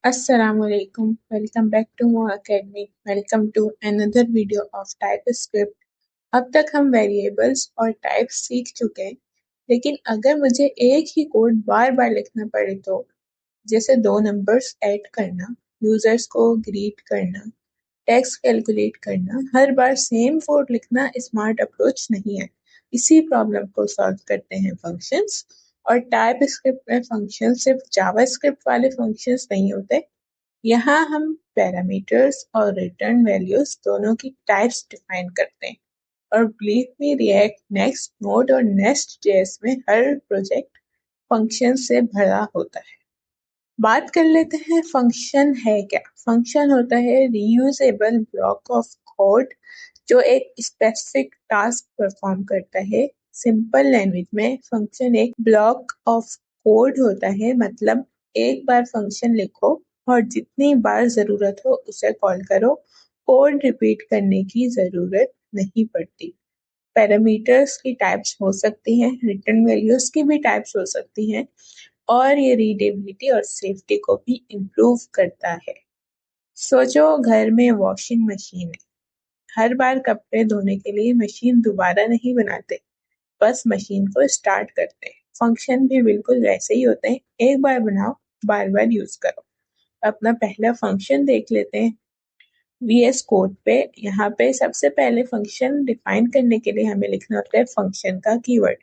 Assalamualaikum. Welcome back to Mo Academy. Welcome to another video of TypeScript. अब तक हम variables और types सीख चुके हैं, लेकिन अगर मुझे एक ही कोड बार बार लिखना पड़े तो जैसे 2 नंबर्स ऐड करना, यूजर्स को ग्रीट करना, टेक्स्ट कैलकुलेट करना, हर बार सेम कोड लिखना स्मार्ट अप्रोच नहीं है। इसी प्रॉब्लम को सॉल्व करते हैं फंक्शंस। और टाइपस्क्रिप्ट में फंक्शन सिर्फ जावास्क्रिप्ट वाले फंक्शंस नहीं होते। यहाँ हम पैरामीटर्स और रिटर्न वैल्यूज दोनों की टाइप्स डिफाइन करते हैं। और believe me, react, next, node और नेस्ट जेएस में हर प्रोजेक्ट फंक्शन से भरा होता है। बात कर लेते हैं फंक्शन है क्या। फंक्शन होता है रीयूजेबल ब्लॉक ऑफ कोड जो एक स्पेसिफिक टास्क परफॉर्म करता है। सिंपल लैंग्वेज में फंक्शन एक ब्लॉक ऑफ कोड होता है, मतलब एक बार फंक्शन लिखो और जितनी बार जरूरत हो उसे कॉल करो। कोड रिपीट करने की जरूरत नहीं पड़ती। पैरामीटर्स की टाइप्स हो सकती हैं, रिटर्न वैल्यूज की भी टाइप्स हो सकती हैं, और ये रीडेबिलिटी और सेफ्टी को भी इम्प्रूव करता है। सोचो घर में वॉशिंग मशीन है। हर बार कपड़े धोने के लिए मशीन दोबारा नहीं बनाते, बस मशीन को स्टार्ट करते हैं। फंक्शन भी बिल्कुल वैसे ही होते हैं, एक बार बनाओ, बार बार यूज करो। अपना पहला फंक्शन देख लेते हैं VS कोड पे। यहाँ पे सबसे पहले फंक्शन डिफाइन करने के लिए हमें लिखना होता है फंक्शन का कीवर्ड।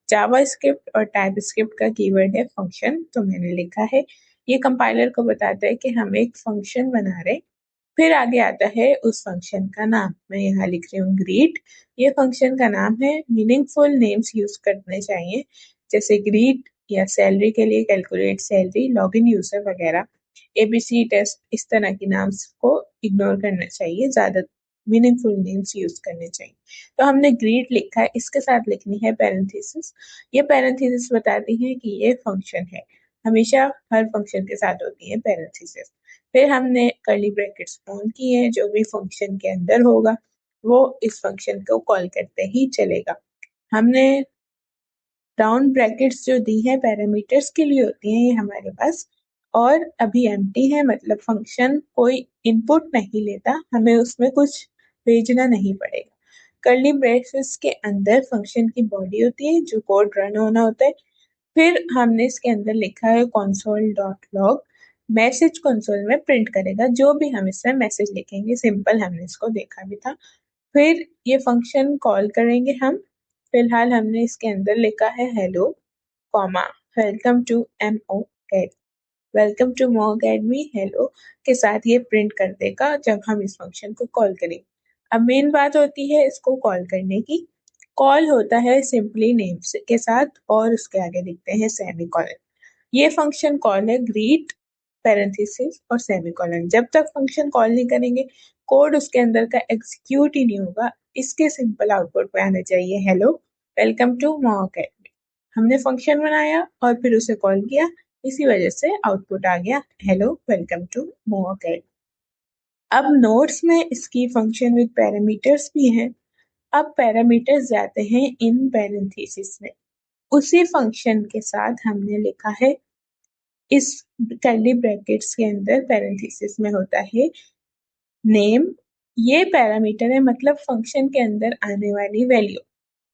जावास्क्रिप्ट और टाइपस्क्रिप्ट का कीवर्ड है फंक्शन, तो मैंने लिखा है। ये कंपाइलर को बताता है कि हम एक फंक्शन बना रहे। फिर आगे आता है उस फंक्शन का नाम। मैं यहाँ लिख रही हूँ ग्रीट। ये फंक्शन का नाम है। मीनिंगफुल नेम्स यूज करने चाहिए, जैसे ग्रीट या सैलरी के लिए कैलकुलेट सैलरी, लॉगिन यूजर वगैरह। ABC टेस्ट, इस तरह के नाम्स को इग्नोर करना चाहिए, ज्यादा मीनिंगफुल नेम्स यूज करने चाहिए। तो हमने ग्रीट लिखा है, इसके साथ लिखनी है पैरेंथेसिस। ये पैरेंथेसिस बताती है कि ये फंक्शन है। हमेशा हर फंक्शन के साथ होती है पैरेंथेसिस। फिर हमने कर्ली ब्रैकेट्स ऑन किए हैं, जो भी फंक्शन के अंदर होगा वो इस फंक्शन को कॉल करते ही चलेगा। हमने राउंड ब्रैकेट्स जो दी है पैरामीटर्स के लिए होती हैं ये हमारे पास, और अभी एम्प्टी है, मतलब फंक्शन कोई इनपुट नहीं लेता, हमें उसमें कुछ भेजना नहीं पड़ेगा। कर्ली ब्रेसेस के अंदर फंक्शन की बॉडी होती है जो कोड रन होना होता है। फिर हमने इसके अंदर लिखा है console.log। मैसेज कंसोल में प्रिंट करेगा जो भी हम इसमें मैसेज लिखेंगे। सिंपल, हमने इसको देखा भी था। फिर ये फंक्शन कॉल करेंगे हम। फिलहाल हमने इसके अंदर लिखा है hello comma welcome to MO Academy। Welcome to MO Academy hello के साथ ये प्रिंट कर देगा जब हम इस फंक्शन को कॉल करेंगे। अब मेन बात होती है इसको कॉल करने की। कॉल होता है सिंपली नेम के साथ और उसके आगे लिखते हैं सेमीकोलन। ये फंक्शन कॉल है ग्रीट, पैरेंथेसिस और सेमीकोलन। जब तक फंक्शन कॉल नहीं करेंगे कोड उसके अंदर का एग्जीक्यूट ही नहीं होगा। इसके सिंपल आउटपुट पे आना चाहिए hello welcome to MO academy. हमने फंक्शन बनाया और फिर उसे कॉल किया, इसी वजह से आउटपुट आ गया hello welcome to MO academy. अब नोट्स में इसकी फंक्शन विद पैरामीटर्स भी हैं। अब पैरामीटर्स जाते हैं इन पैरेंथेसिस में। उसी फंक्शन के साथ हमने लिखा है इस कर्ली ब्रैकेट्स के अंदर पैरेंथेसिस में होता है नेम। ये पैरामीटर है, मतलब फंक्शन के अंदर आने वाली वैल्यू,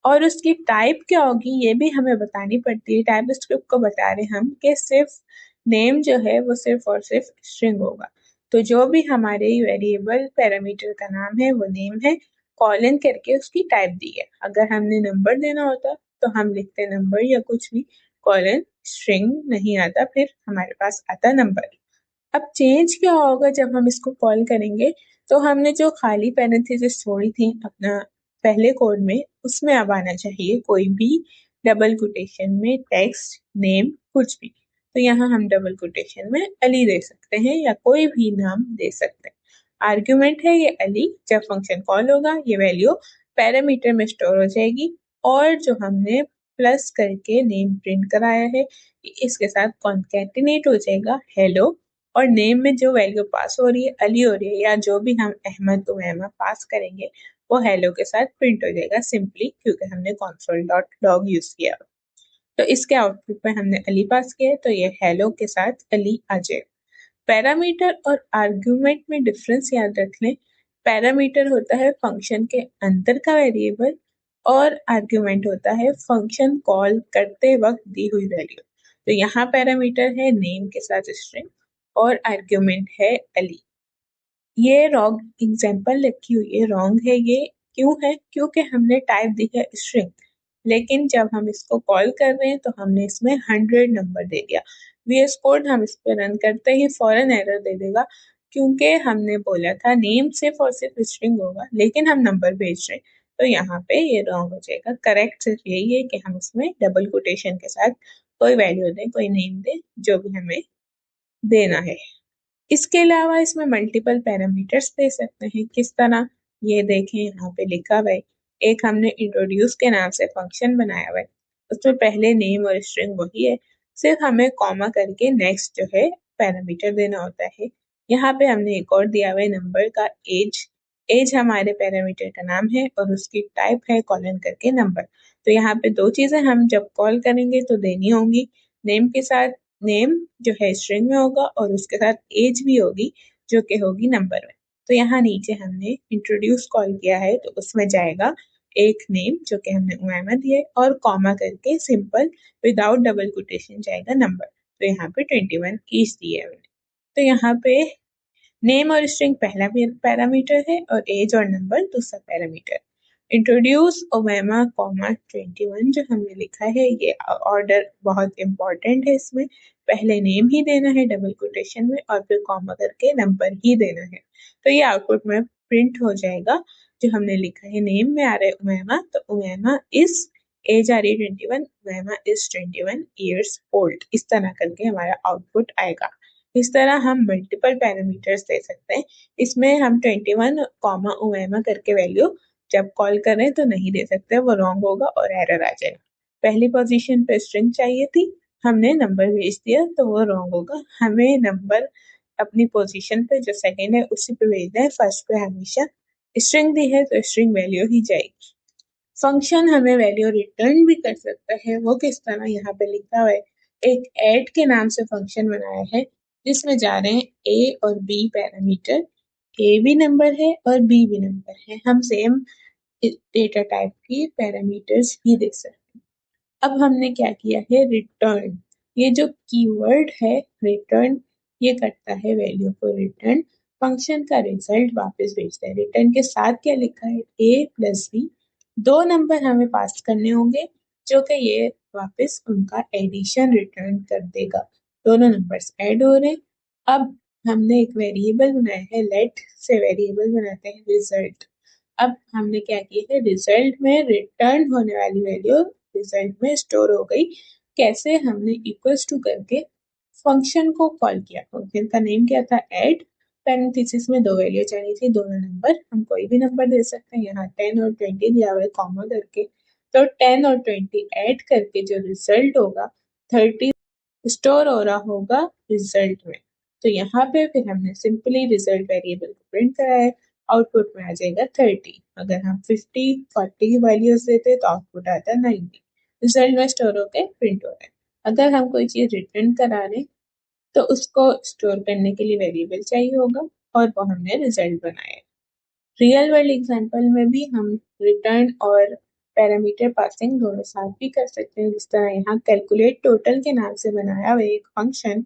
और उसकी टाइप क्या होगी ये भी हमें बतानी पड़ती है। टाइप स्क्रिप्ट को बता रहे हम कि सिर्फ नेम जो है वो सिर्फ और सिर्फ स्ट्रिंग होगा। तो जो भी हमारे वेरिएबल पैरामीटर का नाम है वो नेम है, कॉलन करके उसकी टाइप दी है। अगर हमने नंबर देना होता तो हम लिखते नंबर या कुछ भी, कॉलन स्ट्रिंग नहीं आता, फिर हमारे पास आता नंबर। अब चेंज क्या होगा जब हम इसको कॉल करेंगे, तो हमने जो खाली पैरेंथेसिस छोड़ी थी अपना पहले कोड में, उसमें अब आना चाहिए कोई भी डबल कोटेशन में टेक्स्ट नेम कुछ भी। तो यहाँ हम डबल कोटेशन में अली दे सकते हैं या कोई भी नाम दे सकते हैं। आर्ग्यूमेंट है ये अली। जब फंक्शन कॉल होगा ये वैल्यू पैरामीटर में स्टोर हो जाएगी, और जो हमने प्लस करके नेम प्रिंट कराया है इसके साथ कॉन्केटिनेट हो जाएगा हेलो, और नेम में जो वैल्यू पास हो रही है अली हो रही है, या जो भी हम अहमद उमैमा पास करेंगे वो हेलो के साथ प्रिंट हो जाएगा, सिंपली क्योंकि हमने console.log यूज किया। तो इसके आउटपुट पे हमने अली पास किया तो ये हेलो के साथ अली आ जाएगा। पैरामीटर और आर्ग्यूमेंट में डिफरेंस याद रख लें। पैरामीटर होता है फंक्शन के अंदर का वेरिएबल और आर्ग्यूमेंट होता है फंक्शन कॉल करते वक्त दी हुई वैल्यू। तो यहाँ पैरामीटर है नेम के साथ स्ट्रिंग और आर्ग्यूमेंट है अली। ये रॉन्ग एग्जाम्पल रखी हुई है, रॉन्ग है ये। क्यों है? क्योंकि हमने टाइप दी है स्ट्रिंग, लेकिन जब हम इसको कॉल कर रहे हैं तो हमने इसमें 100 नंबर दे दिया। VS कोड हम इस पर रन करते ही फौरन एरर दे देगा, क्योंकि हमने बोला था नेम सिर्फ और सिर्फ स्ट्रिंग होगा, लेकिन हम नंबर भेज रहे हैं। तो यहाँ पे ये रॉन्ग हो जाएगा। करेक्ट सिर्फ यही है कि हम इसमें डबल कोटेशन के साथ कोई वैल्यू दें, कोई नेम दें, जो भी हमें देना है। इसके अलावा इसमें मल्टीपल पैरामीटर्स दे सकते हैं। किस तरह? ये देखें, यहाँ पे लिखा हुआ है। एक हमने इंट्रोड्यूस के नाम से फंक्शन बनाया हुआ है, उसमें पहले नेम और स्ट्रिंग वही है, सिर्फ हमें कॉमा करके नेक्स्ट जो है पैरामीटर देना होता है। यहाँ पे हमने एक और दिया हुआ है नंबर का एज। एज हमारे पैरामीटर का नाम है और उसकी टाइप है कॉलन करके नंबर। तो यहाँ पे दो चीजें हम जब कॉल करेंगे तो देनी होंगी। नेम के साथ नेम जो है स्ट्रिंग में होगा और उसके साथ एज भी होगी, जो कि होगी नंबर में। तो यहाँ नीचे हमने इंट्रोड्यूस कॉल किया है, तो उसमें जाएगा एक नेम जो कि हमने उमैमा दिया है और कॉमा करके सिंपल विदाउट डबल कोटेशन जाएगा नंबर। तो यहाँ पे 21 कीज दिए है। तो यहाँ पे नेम और स्ट्रिंग पहला पैरामीटर है और एज और नंबर दूसरा पैरामीटर। इंट्रोड्यूस ओमेमा कॉमा 21 जो हमने लिखा है, ये ऑर्डर बहुत इंपॉर्टेंट है। इसमें पहले नेम ही देना है डबल कोटेशन में और फिर कॉमा करके नंबर ही देना है। तो ये आउटपुट में प्रिंट हो जाएगा। जो हमने लिखा है नेम में आ रहा है उमैमा, तो उमैमा इज एज आ रही 21, उमैमा इज 21 ईयर्स ओल्ड। इस तरह करके हमारा आउटपुट आएगा। इस तरह हम मल्टीपल पैरामीटर्स दे सकते हैं। इसमें हम 21 कॉमा उमैमा करके वैल्यू जब कॉल करें तो नहीं दे सकते, वो रॉन्ग होगा और एरर आ जाएगा। पहली पोजीशन पे स्ट्रिंग चाहिए थी, हमने नंबर भेज दिया तो वो रॉन्ग होगा। हमें नंबर अपनी पोजीशन पे जो सेकंड है उसी पे भेजना है, फर्स्ट पे हमेशा स्ट्रिंग दी है तो स्ट्रिंग वैल्यू ही जाएगी। फंक्शन हमें वैल्यू रिटर्न भी कर सकता है। वो किस तरह? यहाँ पे लिखा हुआ है। एक ऐड के नाम से फंक्शन बनाया है जिसमें जा रहे हैं ए और बी पैरामीटर। ए भी नंबर है और बी भी नंबर है। हम सेम डेटा टाइप की पैरामीटर्स भी दे सकते हैं। अब हमने क्या किया है? रिटर्न। ये जो कीवर्ड है रिटर्न, ये करता है वैल्यू को रिटर्न, फंक्शन का रिजल्ट वापस भेजता है। रिटर्न के साथ क्या लिखा है? a plus B. दो नंबर हमें पास करने होंगे जो कि ये वापस उनका एडिशन रिटर्न कर देगा। दोनों नंबर्स ऐड हो रहे हैं। अब हमने एक वेरिएबल बनाया है, लेट से वेरिएबल बनाते हैं रिजल्ट। अब हमने क्या किया है? रिजल्ट में रिटर्न होने वाली वैल्यू रिजल्ट में स्टोर हो गई। कैसे? हमने इक्वल्स टू करके फंक्शन को कॉल किया। फंक्शन का नेम क्या था? ऐड। पैरेंथेसिस में दो वैल्यू चाहिए थी, दोनों नंबर, हम कोई भी नंबर दे सकते हैं। यहाँ 10 और 20 दिया हुआ है कॉमा करके, तो 10 और 20 ऐड करके जो रिजल्ट होगा 30 स्टोर हो रहा होगा रिजल्ट में। तो यहाँ पे फिर हमने सिंपली रिजल्ट वेरिएबल को प्रिंट करा है, आउटपुट में आ जाएगा 30। अगर हम 50 40 वैल्यूज देते तो आउटपुट आता है 90। रिजल्ट में स्टोर होकर प्रिंट हो रहा है। अगर हम कोई चीज रिटर्न करा रहे तो उसको स्टोर करने के लिए वेरिएबल चाहिए होगा और वो हमने रिजल्ट बनाया है। रियल वर्ल्ड एग्जाम्पल में भी हम रिटर्न और पैरामीटर पासिंग दोनों साथ भी कर सकते हैं। जिस तरह यहाँ कैलकुलेट टोटल के नाम से बनाया हुआ एक फंक्शन।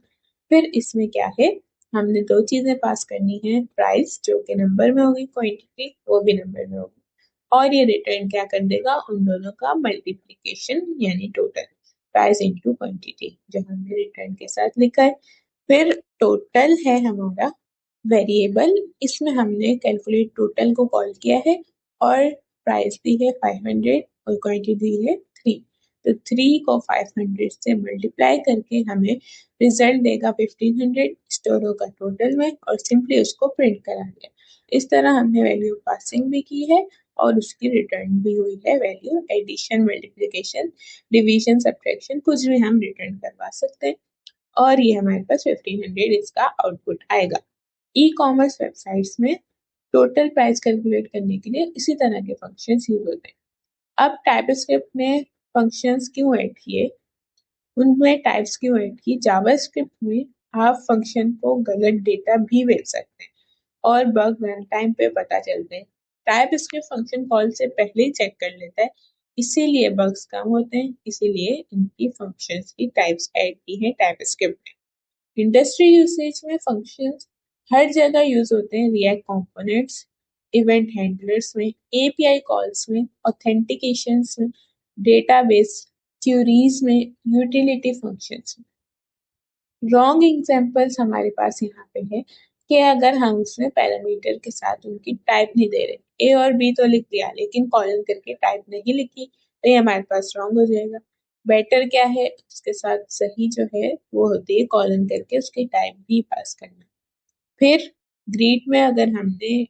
फिर इसमें क्या है? हमने दो चीजें पास करनी है, प्राइस जो कि नंबर में होगी, क्वांटिटी वो भी नंबर में होगी, और ये रिटर्न क्या कर देगा? उन दोनों का मल्टीप्लीकेशन यानी टोटल, प्राइस इंटू क्वांटिटी, जो हमने रिटर्न के साथ लिखा है। फिर टोटल है हमारा वेरिएबल, इसमें हमने कैलकुलेट टोटल को कॉल किया है और प्राइस दी है 500 और क्वांटिटी दी है 3। तो 3 को 500 से मल्टीप्लाई करके हमें रिजल्ट देगा 1500, स्टोर होगा टोटल में और सिंपली उसको प्रिंट करा दिया। इस तरह हमने वैल्यू पासिंग भी की है और उसकी रिटर्न भी हुई है value. Addition, multiplication, division, subtraction कुछ भी हम रिटर्न करवा सकते हैं और ये हमारे पास 1500 इसका आउटपुट आएगा। ई कॉमर्स वेबसाइट्स में टोटल प्राइस कैलकुलेट करने के लिए इसी तरह के फंक्शंस यूज होते हैं। अब टाइपस्क्रिप्ट ने फंक्शंस क्यों ऐड किए, उनमें टाइप्स क्यों ऐड की? जावास्क्रिप्ट में आप फंक्शन को गलत डेटा भी भेज सकते हैं और बग रन टाइम पे पता चलते हैं। टाइप स्क्रिप्ट फंक्शन कॉल से पहले ही चेक कर लेता है, इसीलिए बग्स कम होते हैं। इसीलिए इनकी फंक्शंस की टाइप्स ऐड की है टाइप स्क्रिप्ट में। इंडस्ट्री यूसेज में फंक्शंस हर जगह यूज होते हैं, रिएक्ट कंपोनेंट्स, इवेंट हैंडलर्स में, एपीआई कॉल्स में, ऑथेंटिकेशंस में, डेटाबेस क्यूरीज में, यूटिलिटी फंक्शंस में। रॉन्ग एग्जांपल्स हमारे पास यहाँ पे है कि अगर हम उसमें पैरामीटर के साथ उनकी टाइप नहीं दे रहे, ए और बी तो लिख दिया लेकिन कॉलन करके टाइप नहीं लिखी, तो ये हमारे पास रॉन्ग हो जाएगा। बेटर क्या है, उसके साथ सही जो है वो होती है कॉलन करके उसकी टाइप भी पास करना। फिर ग्रीट में अगर हमने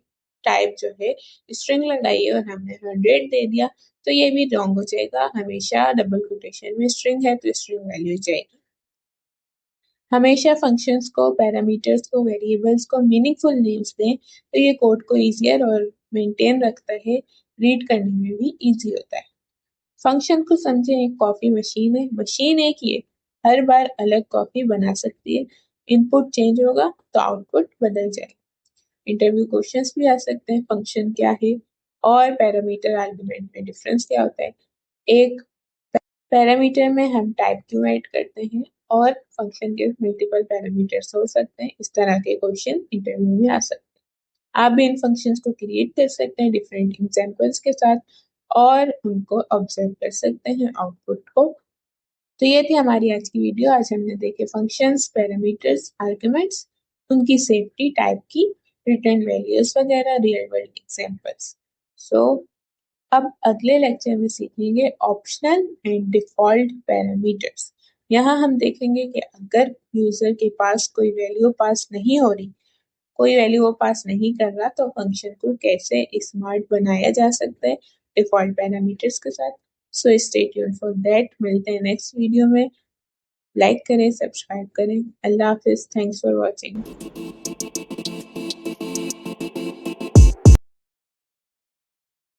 टाइप जो है स्ट्रिंग लगाई है और हमने 100 दे दिया, तो ये भी रॉन्ग हो जाएगा। हमेशा डबल कोटेशन में स्ट्रिंग है तो स्ट्रिंग वैल्यू जाएगी। हमेशा फंक्शंस को, पैरामीटर्स को, वेरिएबल्स को मीनिंगफुल नेम्स दें, तो ये कोड को ईजियर और मेंटेन रखता है, रीड करने में भी ईजी होता है। फंक्शन को समझें, एक कॉफी मशीन है, मशीन एक ही है, हर बार अलग कॉफी बना सकती है। इनपुट चेंज होगा तो आउटपुट बदल जाएगा। इंटरव्यू क्वेश्चंस भी आ सकते हैं, फंक्शन क्या है और पैरामीटर आर्गुमेंट में डिफरेंस क्या होता है। एक पैरामीटर में हम टाइप क्यों ऐड करते हैं और फंक्शन के मल्टीपल पैरामीटर्स हो सकते हैं। इस तरह के क्वेश्चन इंटरव्यू में आ सकते हैं। आप भी इन फंक्शंस को क्रिएट कर सकते हैं डिफरेंट एग्जांपल्स के साथ और उनको ऑब्जर्व कर सकते हैं आउटपुट को। तो ये थी हमारी आज की वीडियो। आज हमने देखे फंक्शंस, पैरामीटर्स, आर्गुमेंट्स, उनकी सेफ्टी, टाइप की, रिटर्न वैल्यूज वगैरह, रियल वर्ल्ड एग्जांपल्स। सो अब अगले लेक्चर में सीखेंगे ऑप्शनल एंड डिफॉल्ट पैरामीटर्स। यहाँ हम देखेंगे कि अगर यूजर के पास कोई वैल्यू पास नहीं हो रही, कोई वैल्यू वो पास नहीं कर रहा, तो फंक्शन को कैसे स्मार्ट बनाया जा सकता है डिफॉल्ट पैरामीटर्स के साथ। So stay tuned for that. मिलते हैं नेक्स्ट वीडियो में। लाइक करें, सब्सक्राइब करें। अल्लाह हाफिज। Thanks for watching.